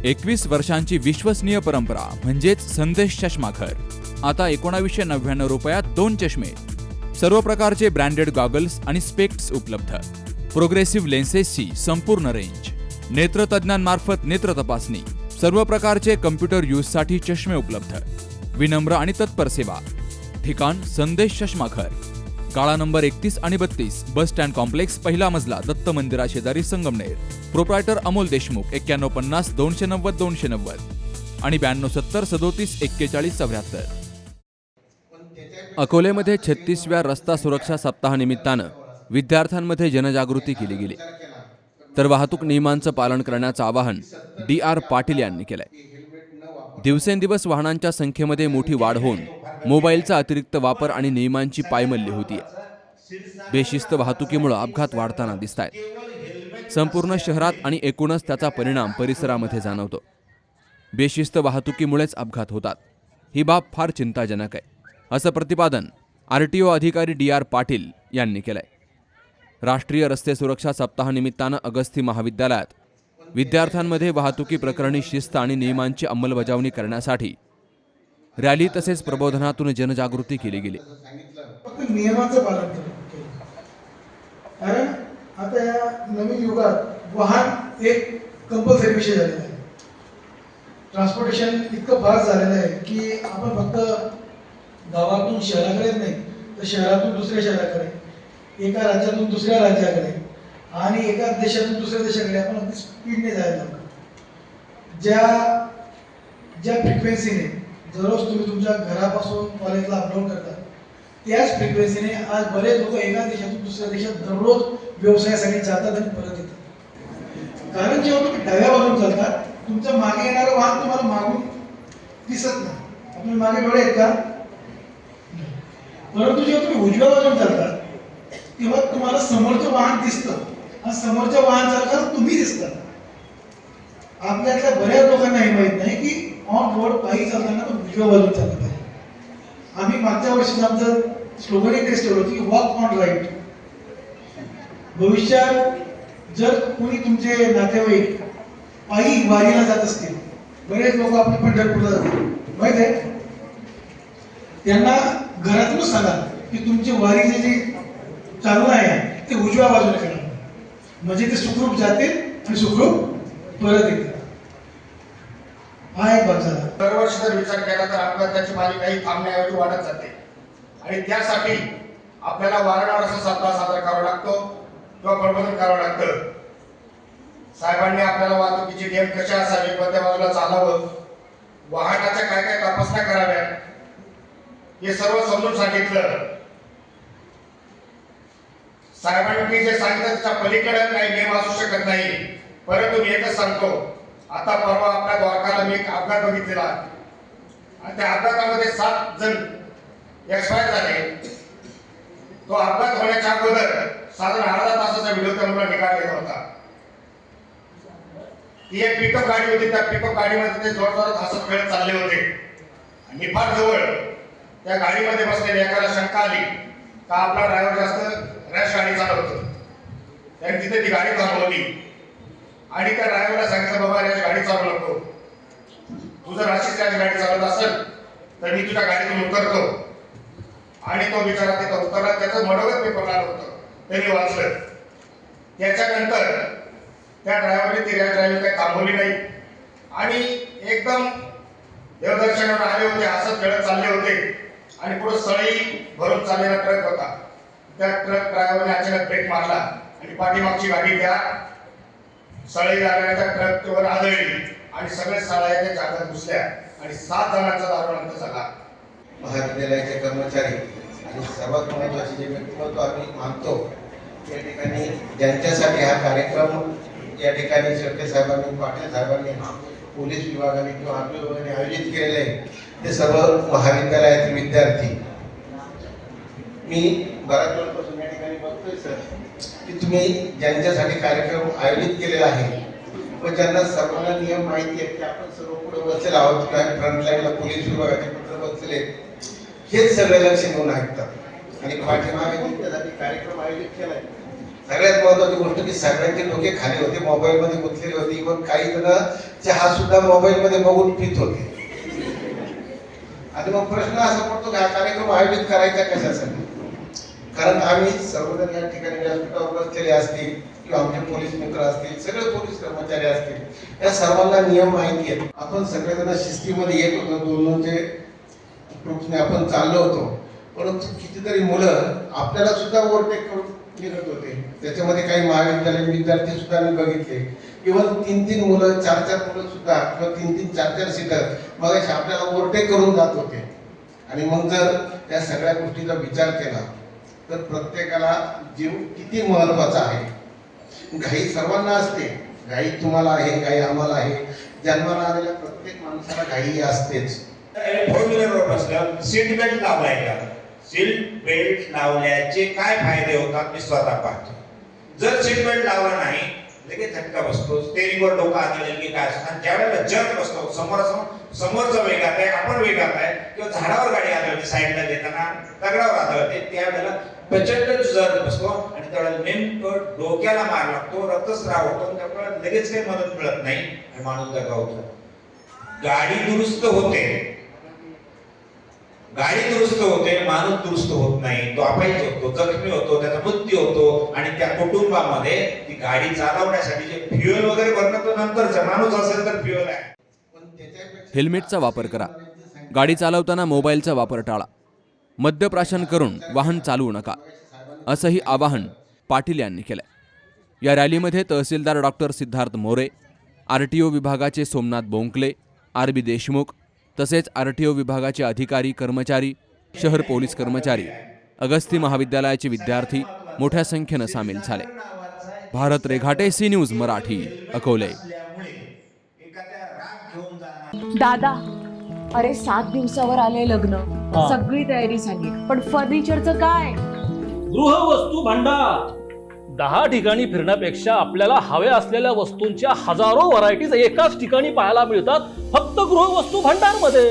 21 वर्षांची विश्वसनीय परंपरा म्हणजेच संदेश चष्माघर. आता 1999 रुपयात 2 चष्मे. सर्व प्रकारचे ब्रँडेड गॉगल्स आणि स्पेक्ट्स उपलब्ध. प्रोग्रेसिव्ह लेन्सेसची संपूर्ण रेंज. नेत्रतज्ञांमार्फत नेत्र तपासणी. सर्व प्रकारचे कम्प्युटर यूजसाठी चष्मे उपलब्ध. विनम्र आणि तत्पर सेवा. ठिकाण संदेश चष्माघर. गाळा नंबर 31 आणि 32, बस स्टँड कॉम्प्लेक्स, पहिला मजला, दत्त मंदिरा शेजारी, संगमनेर. प्रोप्रायटर अमोल देशमुख. 9150 290 290 आणि 9270 37 41 74. अकोलेमध्ये 36व्या रस्ता सुरक्षा सप्ताहानिमित्तानं विद्यार्थ्यांमध्ये जनजागृती केली गेली. तर वाहतूक नियमांचं पालन करण्याचं आवाहन DR पाटील यांनी केलंय. दिवसेंदिवस वाहनांच्या संख्येमध्ये मोठी वाढ होऊन मोबाईलचा अतिरिक्त वापर आणि नियमांची पायमल्ली होतीये. बेशिस्त वाहतुकीमुळे अपघात वाढताना दिसतायत. संपूर्ण शहरात आणि एकूणच त्याचा परिणाम परिसरामध्ये जाणवतो. बेशिस्त वाहतुकीमुळेच अपघात होतात. ही बाब फार चिंताजनक आहे, असं प्रतिपादन RTO अधिकारी DR पाटील यांनी केलंय. राष्ट्रीय रस्ते सुरक्षा सप्ताहानिमित्तानं अगस्ती महाविद्यालयात विद्यार्थ्यांमध्ये वाहतुकी प्रकरणी शिस्त आणि नियमांची अंमलबजावणी करण्यासाठी रॅली तसेच प्रबोधनातून जनजागृती केली गेली. नियमाचं पालन केलं, कारण आता या नवीन युगात वाहन एक कंपल्सरी विषय झालेला आहे. ट्रान्सपोर्टेशन इतकं फास्ट झालेलं आहे की आपण फक्त गावातून शहराकडेच नाही तर शहरातून दुसऱ्या शहराकडे, एका राज्यातून दुसऱ्या राज्याकडे आणि एका देशातून दुसऱ्या देशाकडे आपण अगदी स्पीडने जायला लागतो. ज्या फ्रिक्वेन्सीने दररोज तुम्ही तुमच्या घरापासून कॉलेजला अपडाऊन करता, त्याच फ्रिक्वेन्सीने आज बरेच लोक एका देशातून दुसऱ्या देशात दररोज व्यवसायासाठी जातात आणि परत येतात. कारण जेव्हा तुम्ही डाव्या बाजून चालतात, तुमच्या मागे येणारं वाहन तुम्हाला मागून दिसत नाही. आपल्या मागे डोळे आहेत का? परंतु जेव्हा तुम्ही उजव्या बाजून चालतात तेव्हा तुम्हाला समोरचं वाहन दिसतं आणि समोरच्या वाहन चालकाला तुम्ही दिसतात. आपल्यातल्या बऱ्याच लोकांना हे माहित नाही की ऑन रोड पायी चालताना तो उजव्या बाजून चालला पाहिजे. आम्ही मागच्या वर्षी आमचं स्लोगन एक टेस्ट ठेवलं की वॉक ऑन राईट. भविष्यात जर कोणी तुमचे नातेवाईक पायी वारीला जात असतील, बरेच लोक आपले पंढरपूरला जातात माहित आहे, त्यांना घरातूनच सांगा की तुमची वारीचे जे चालू आहे ते उजव्या बाजूने करा, म्हणजे ते सुखरूप जातील आणि सुखरूप परत येतील. हा एक भाग झाला. दरवर्षी जर विचार केला तर अपघाताची मालिका ही थांबण्याऐवजी वाढत जाते आणि त्यासाठी आपल्याला वारंवार असा सप्ताह साजरा करावा लागतो किंवा प्रबोधन करावं लागतं. साहेबांनी आपल्याला वाहतुकीचे नियम कसे असावे, कोणत्या बाजूला चालावं, वाहनाच्या काय काय तपासण्या कराव्या हे सर्व समजून सांगितलं. साहेबांनी जे सांगितलं त्याच्या पलीकडे काही नियम असू शकत नाही. परंतु मी एकच सांगतो, आता परवा आपल्या द्वारकाला मी एक अपघात बघितलेला आणि त्या अपघातामध्ये 7 जण एक्सपायर झाले. तो अपघात होण्याच्या अगोदर साधारण अर्धा तासाचा व्हिडिओ त्या मुलांनी काढलेला होता. ती एक पिकअप गाडी होती. त्या पिकअप गाडीमध्ये ते जोरजोरात हसत खेळत चालले होते आणि फार जवळ त्या गाडीमध्ये बसलेल्या एकाला शंका आली का आपला ड्रायव्हर जास्त रॅश गाडी चालवतो. त्यांनी तिथे ती गाडी थांबवली आणि त्या ड्रायव्हरला सांगितलं, बाबा रॅश गाडी चालवू नको, तू जर अशीच रॅश गाडी चालवत असेल तर मी तुझ्या गाडीतून उतरतो. आणि तो बिचारा तिथं उतरला, त्याचं मनोगत पेपरला आलं होतं, त्यांनी वाचलं. त्याच्यानंतर त्या ड्रायव्हरने ती रॅश ड्रायव्हिंग काही थांबवली नाही आणि एकदम देवदर्शनावर आले होते, हसत खेळत चालले होते आणि पुढे सळई भरून चाललेला ट्रक होता. त्या ट्रक ड्रायव्हरने अचानक ब्रेक मारला आणि पाठीमागची गाडी त्या सळई लागण्याच्या ट्रकवर आदळली आणि सगळे सळाईच्या जागात घुसल्या आणि 7 जणांचा दारुण झाला. महाविद्यालयाचे कर्मचारी आणि सर्वात महत्त्वाचे जे व्यक्तिमत्व आम्ही मानतो, या ठिकाणी ज्यांच्यासाठी हा कार्यक्रम या ठिकाणी शेळके साहेबांनी, पाटील साहेबांनी, पोलीस विभागाने किंवा RTO विभागाने आयोजित केलेले आहे ते सर्व महाविद्यालयातील विद्यार्थी. मी बऱ्याच वेळापासून या ठिकाणी बघतोय सर की तुम्ही ज्यांच्यासाठी कार्यक्रम आयोजित केलेला आहे व ज्यांना सर्वांना नियम माहिती आहे की आपण सर्व पुढे बसलेलो आहोत, फ्रंटलाईनला पोलीस विभागाचे पत्र बसले, हेच सगळे लक्ष देऊन ऐकतात आणि पाठीमागे त्यासाठी कार्यक्रम आयोजित केलाय. सगळ्यात महत्वाची गोष्ट की सगळ्यांचे डोके खाली होते, मोबाईलमध्ये गुंतलेले होते. इव्हन काही जण चहा सुद्धा मोबाईलमध्ये बघून पित होते. आणि मग प्रश्न असा पडतो की हा कार्यक्रम आयोजित करायचा कशासाठी? कारण आम्ही सर्वजण या ठिकाणी व्यासपीठावर बसलेले असतील किंवा आमचे पोलीस मित्र असतील, सगळे पोलीस कर्मचारी असतील, या सर्वांना नियम माहिती आहेत. आपण सगळेजण शिस्तीमध्ये येत होतो, दोनचे ग्रुपने आपण चाललो होतो. परंतु कितीतरी मुलं आपल्याला सुद्धा ओव्हरटेक करून निघत होते. त्याच्यामध्ये काही महाविद्यालयीन विद्यार्थी सुद्धा मी बघितले. इव्हन 3-3 मुलं, 4-4 मुलं सुद्धा किंवा 3-3, 4-4 सीटर मग आपल्याला ओव्हरटेक करून जात होते. आणि मग जर त्या सगळ्या गोष्टीचा विचार केला तर प्रत्येकाला जीव किती महत्वाचा आहे. घाई सर्वांना असते, घाई तुम्हाला आहे, घाई आम्हाला आहे. जन्माला आलेल्या प्रत्येक माणसाला घाई असतेच. फोर व्हीलरवर बसल्यावर सीट बेल्ट लावलाय का? सीट बेल्ट लावल्याचे काय फायदे होतात मी स्वतः पाहतो. जर सीट बेल्ट लावला नाही लगेच झटका बसतो, स्टेरिंगवर डोकं आदळेल की काय असणार. ज्यावेळेला जग बसतो, समोरचा वेगात आहे, आपण वेगात आहे, किंवा झाडावर गाडी आदळते, साईडला देताना दगडावर आदळते, त्यावेळेला प्रचंड जर बसतो आणि त्यावेळेला नेमकं डोक्याला मार लागतो, रक्तस्राव होतो. त्यामुळे लगेच काही मदत मिळत नाही आणि माणूस दगावतो. गाडी दुरुस्त होते, माणूस दुरुस्त होत नाही, तो अपयशी होतो, जखमी होतो, त्याचा मृत्यू होतो. आणि त्या कुटुंबामध्ये ती गाडी चालवण्यासाठी जे फ्युएल वगैरे भरणं तो नंतरचा, माणूस असेल तर फ्युएल आहे. हेल्मेटचा वापर करा. गाडी चालवताना मोबाईलचा वापर टाळा. मद्यप्राशन करून वाहन चालवू नका, असंही आवाहन पाटील यांनी केलं. या रॅलीमध्ये तहसीलदार डॉक्टर सिद्धार्थ मोरे, आरटीओ विभागाचे सोमनाथ बोंकले, आर.बी. देशमुख, तसेच आरटीओ विभागाचे अधिकारी कर्मचारी, शहर पोलीस कर्मचारी, अगस्ती महाविद्यालयाचे विद्यार्थी मोठ्या संख्येनं सामील झाले. Bharat Reghate, C news Marathi, Akole. दादा, अरे 7 दिवसावर आले लग्न, सगळी तयारी झाली, पण फर्निचरचं काय? गृहवस्तू भांडार 10 ठिकाणी फिरण्यापेक्षा आपल्याला हव्या असलेल्या वस्तूंच्या हजारो व्हरायटीज एकाच ठिकाणी पाहायला मिळतात, फक्त गृहवस्तू भांडार मध्ये.